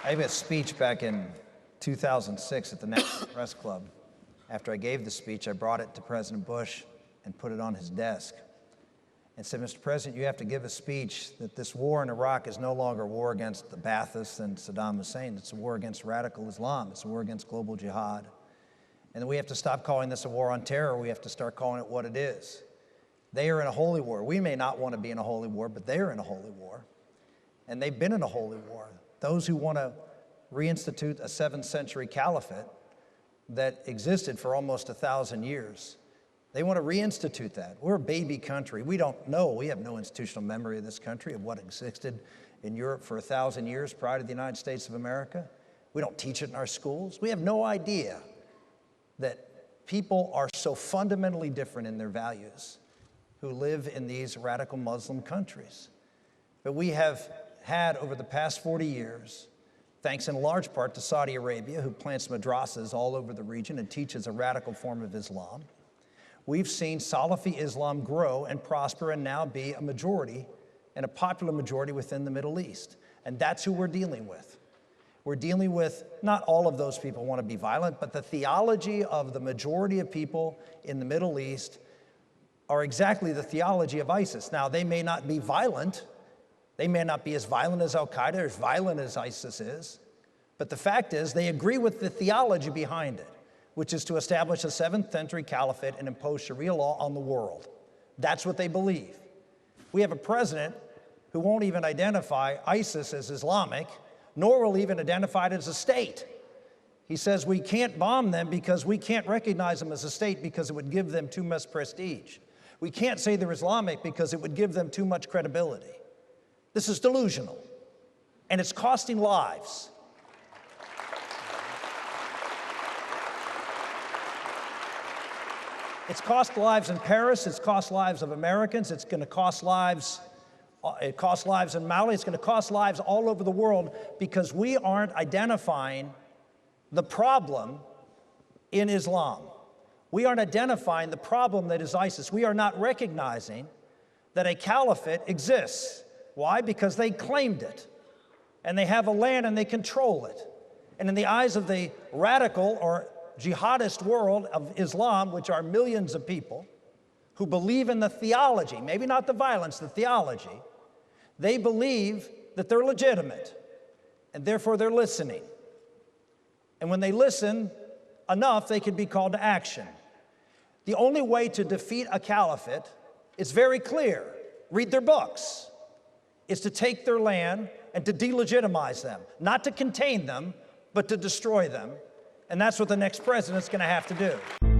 I gave a speech back in 2006 at the National Press Club. After I gave the speech, I brought it to President Bush and put it on his desk and said, Mr. President, you have to give a speech that this war in Iraq is no longer a war against the Baathists and Saddam Hussein. It's a war against radical Islam. It's a war against global jihad. And that we have to stop calling this a war on terror. We have to start calling it what it is. They are in a holy war. We may not want to be in a holy war, but they are in a holy war. And they've been in a holy war. Those who want to reinstitute a 7th century caliphate that existed for almost 1,000 years, they want to reinstitute that. We're a baby country. We don't know. We have no institutional memory of this country, of what existed in Europe for 1,000 years prior to the United States of America. We don't teach it in our schools. We have no idea that people are so fundamentally different in their values who live in these radical Muslim countries. But we have had, over the past 40 years, thanks in large part to Saudi Arabia, who plants madrasas all over the region and teaches a radical form of Islam, we've seen Salafi Islam grow and prosper and now be a majority, and a popular majority within the Middle East. And that's who we're dealing with. We're dealing with, not all of those people want to be violent, but the theology of the majority of people in the Middle East are exactly the theology of ISIS. Now, they may not be violent. They may not be as violent as Al-Qaeda or as violent as ISIS is. But the fact is, they agree with the theology behind it, which is to establish a 7th century caliphate and impose Sharia law on the world. That's what they believe. We have a president who won't even identify ISIS as Islamic, nor will even identify it as a state. He says we can't bomb them because we can't recognize them as a state because it would give them too much prestige. We can't say they're Islamic because it would give them too much credibility. This is delusional, and it's costing lives. It's cost lives in Paris, it's cost lives of Americans, it's going to cost lives, it costs lives in Mali, it's going to cost lives all over the world because we aren't identifying the problem in Islam. We aren't identifying the problem that is ISIS. We are not recognizing that a caliphate exists. Why? Because they claimed it, and they have a land and they control it. And in the eyes of the radical or jihadist world of Islam, which are millions of people who believe in the theology, maybe not the violence, the theology, they believe that they're legitimate, and therefore they're listening. And when they listen enough, they can be called to action. The only way to defeat a caliphate is very clear. Read their books. Is to take their land and to delegitimize them, not to contain them, but to destroy them. And that's what the next president's going to have to do.